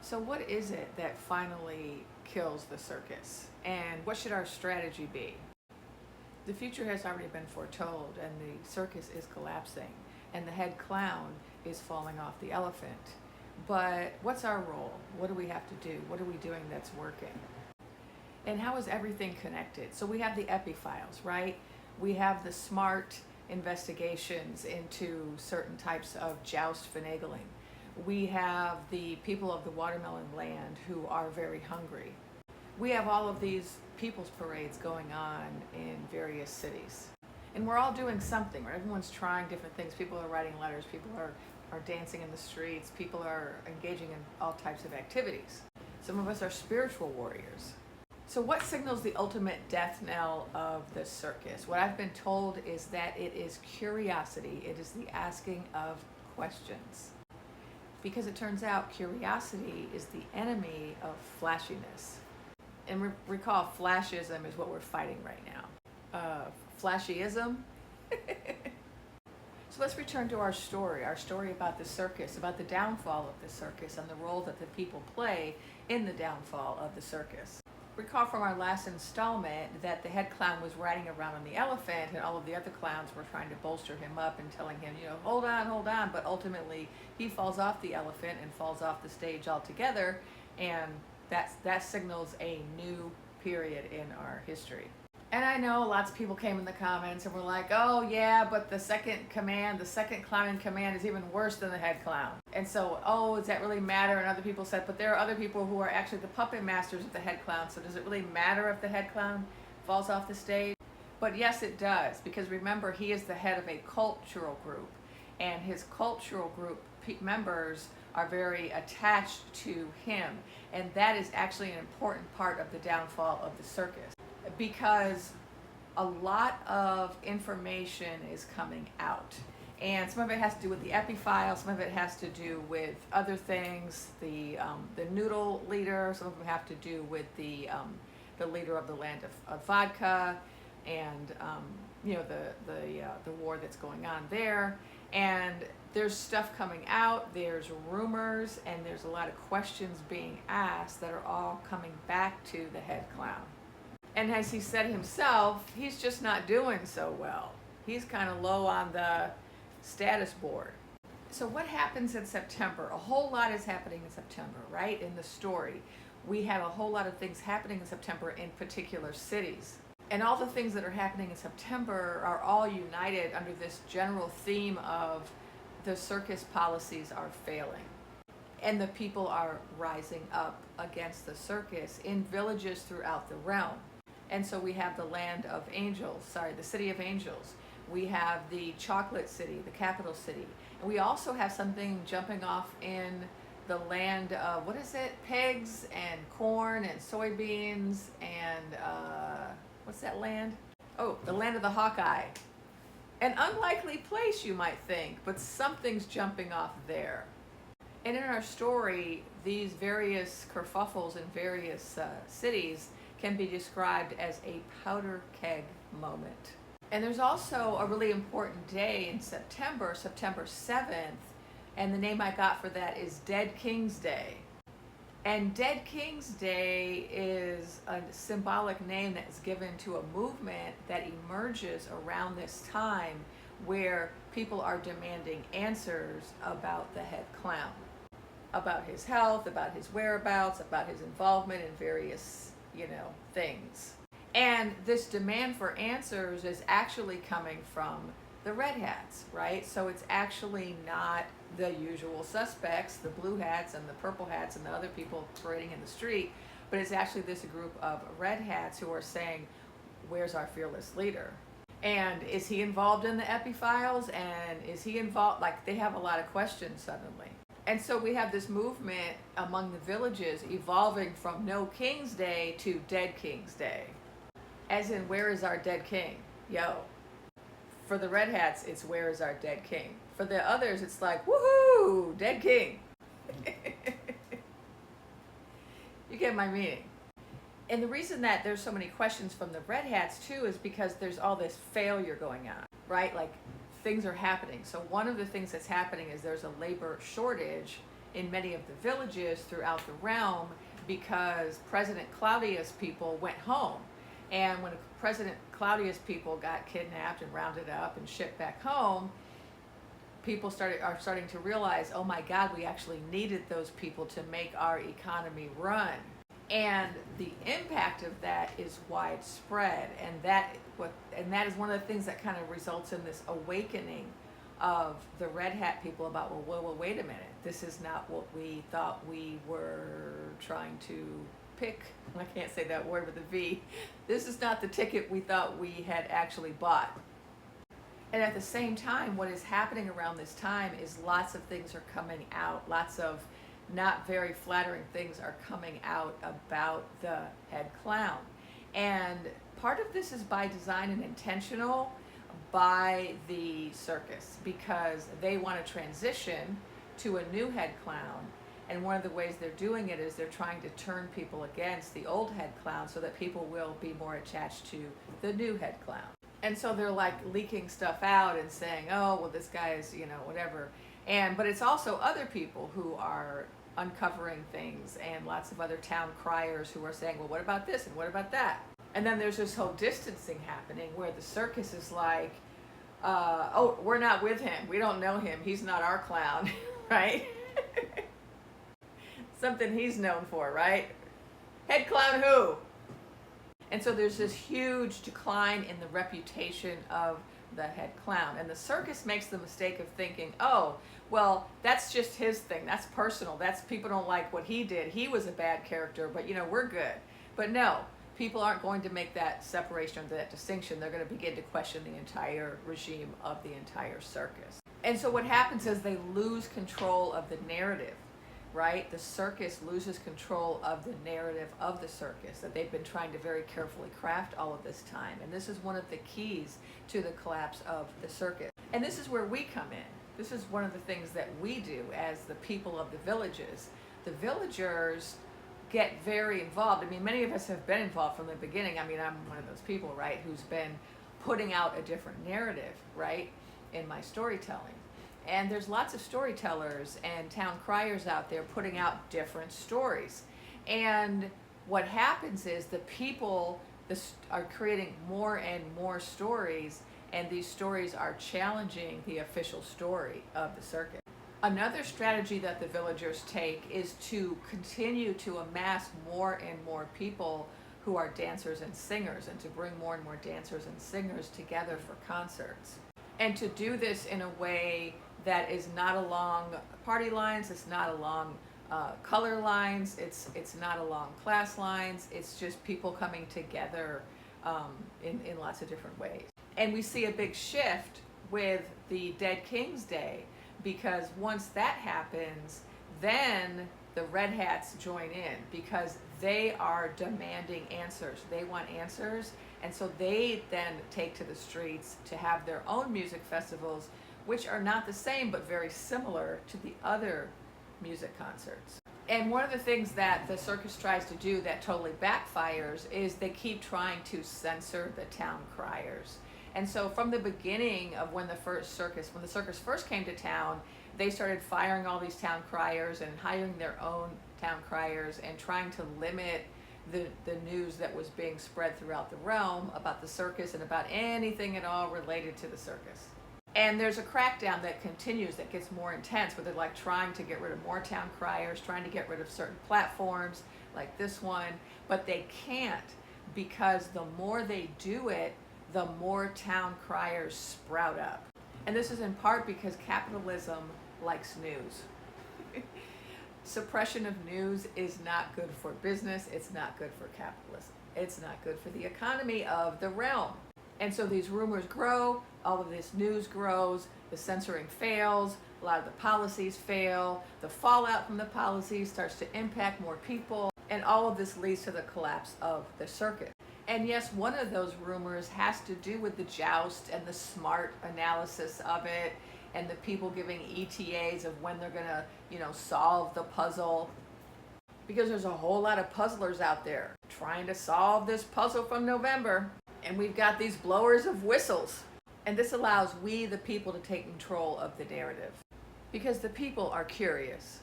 So what is it that finally kills the circus? And what should our strategy be? The future has already been foretold, and the circus is collapsing, and the head clown is falling off the elephant. But what's our role? What do we have to do? What are we doing that's working? And how is everything connected? So we have the epi-files, right? We have the smart investigations into certain types of joust finagling. We have the people of the watermelon land who are very hungry. We have all of these people's parades going on in various cities. And we're all doing something, right? Everyone's trying different things. People are writing letters, people are dancing in the streets, people are engaging in all types of activities. Some of us are spiritual warriors. So what signals the ultimate death knell of the circus? What I've been told is that it is curiosity. It is the asking of questions. Because it turns out curiosity is the enemy of flashiness. And recall, flashism is what we're fighting right now. Flashyism? So let's return to our story about the circus, about the downfall of the circus and the role that the people play in the downfall of the circus. Recall from our last installment that the head clown was riding around on the elephant, and all of the other clowns were trying to bolster him up and telling him, hold on, but ultimately he falls off the elephant and falls off the stage altogether, and that signals a new period in our history. And I know lots of people came in the comments and were like, oh yeah, but the second clown in command is even worse than the head clown. And so, does that really matter? And other people said, but there are other people who are actually the puppet masters of the head clown, so does it really matter if the head clown falls off the stage? But yes, it does, because remember, he is the head of a cultural group, and his cultural group members are very attached to him, and that is actually an important part of the downfall of the circus. Because a lot of information is coming out, and some of it has to do with the epi-file, some of it has to do with other things, the noodle leader, some of them have to do with the leader of the land of vodka, and the war that's going on there. And there's stuff coming out, there's rumors, and there's a lot of questions being asked that are all coming back to the head clown. And as he said himself, he's just not doing so well. He's kind of low on the status board. So what happens in September? A whole lot is happening in September, right? In the story, we have a whole lot of things happening in September in particular cities. And all the things that are happening in September are all united under this general theme of the circus policies are failing. And the people are rising up against the circus in villages throughout the realm. And so we have the land of angels, the city of angels. We have the chocolate city, the capital city. And we also have something jumping off in the land of, pigs and corn and soybeans and, what's that land? Oh, the land of the Hawkeye. An unlikely place, you might think, but something's jumping off there. And in our story, these various kerfuffles in various cities can be described as a powder keg moment. And there's also a really important day in September 7th, and the name I got for that is Dead King's Day. And Dead King's Day is a symbolic name that is given to a movement that emerges around this time where people are demanding answers about the head clown, about his health, about his whereabouts, about his involvement in various things. And this demand for answers is actually coming from the red hats, right? So it's actually not the usual suspects, the blue hats and the purple hats and the other people parading in the street, but it's actually this group of red hats who are saying, where's our fearless leader? And is he involved in the epi-files? And is he involved? They have a lot of questions suddenly. And so we have this movement among the villages evolving from No King's Day to Dead King's Day. As in, where is our dead king? For the red hats, it's where is our dead king? For the others, it's like, woohoo, dead king. You get my meaning. And the reason that there's so many questions from the red hats too is because there's all this failure going on, right? Things are happening. So one of the things that's happening is there's a labor shortage in many of the villages throughout the realm because President Claudius people went home. And when President Claudius people got kidnapped and rounded up and shipped back home, people are starting to realize, oh my God, we actually needed those people to make our economy run. And the impact of that is widespread, and that is one of the things that kind of results in this awakening of the red hat people about, well, wait a minute, this is not what we thought we were trying to pick. I can't say that word with a V. This is not the ticket we thought we had actually bought. And at the same time, what is happening around this time is lots of things are coming out, lots of not very flattering things are coming out about the head clown. And part of this is by design and intentional by the circus, because they want to transition to a new head clown. And one of the ways they're doing it is they're trying to turn people against the old head clown so that people will be more attached to the new head clown. And so they're like leaking stuff out and saying, oh, well, this guy is, whatever. But it's also other people who are uncovering things, and lots of other town criers who are saying, well, what about this and what about that? And then there's this whole distancing happening where the circus is like, oh, we're not with him. We don't know him. He's not our clown, right? Something he's known for, right? Head clown who? And so there's this huge decline in the reputation of the head clown. And the circus makes the mistake of thinking, oh, well, that's just his thing. That's personal. That's people don't like what he did. He was a bad character, but we're good. But no, people aren't going to make that separation or that distinction. They're going to begin to question the entire regime of the entire circus. And so what happens is they lose control of the narrative, right? The circus loses control of the narrative of the circus that they've been trying to very carefully craft all of this time. And this is one of the keys to the collapse of the circus. And this is where we come in. This is one of the things that we do as the people of the villages. The villagers get very involved. I mean, many of us have been involved from the beginning. I mean, I'm one of those people, right, who's been putting out a different narrative, right, in my storytelling. And there's lots of storytellers and town criers out there putting out different stories. And what happens is the people are creating more and more stories, and these stories are challenging the official story of the circuit. Another strategy that the villagers take is to continue to amass more and more people who are dancers and singers, and to bring more and more dancers and singers together for concerts. And to do this in a way that is not along party lines, it's not along color lines, it's not along class lines, it's just people coming together in lots of different ways. And we see a big shift with the Dead King's Day, because once that happens, then the Red Hats join in, because they are demanding answers. They want answers, and so they then take to the streets to have their own music festivals, which are not the same but very similar to the other music concerts. And one of the things that the circus tries to do that totally backfires is they keep trying to censor the town criers. And so from the beginning of when the circus first came to town, they started firing all these town criers and hiring their own town criers and trying to limit the news that was being spread throughout the realm about the circus and about anything at all related to the circus. And there's a crackdown that continues, that gets more intense, where they're like trying to get rid of more town criers, trying to get rid of certain platforms like this one, but they can't, because the more they do it, the more town criers sprout up. And this is in part because capitalism likes news. Suppression of news is not good for business, it's not good for capitalism, it's not good for the economy of the realm. And so these rumors grow, all of this news grows, the censoring fails, a lot of the policies fail, the fallout from the policies starts to impact more people, and all of this leads to the collapse of the circuit. And yes, one of those rumors has to do with the joust and the smart analysis of it, and the people giving ETAs of when they're gonna, solve the puzzle. Because there's a whole lot of puzzlers out there trying to solve this puzzle from November. And we've got these blowers of whistles. And this allows we, the people, to take control of the narrative. Because the people are curious.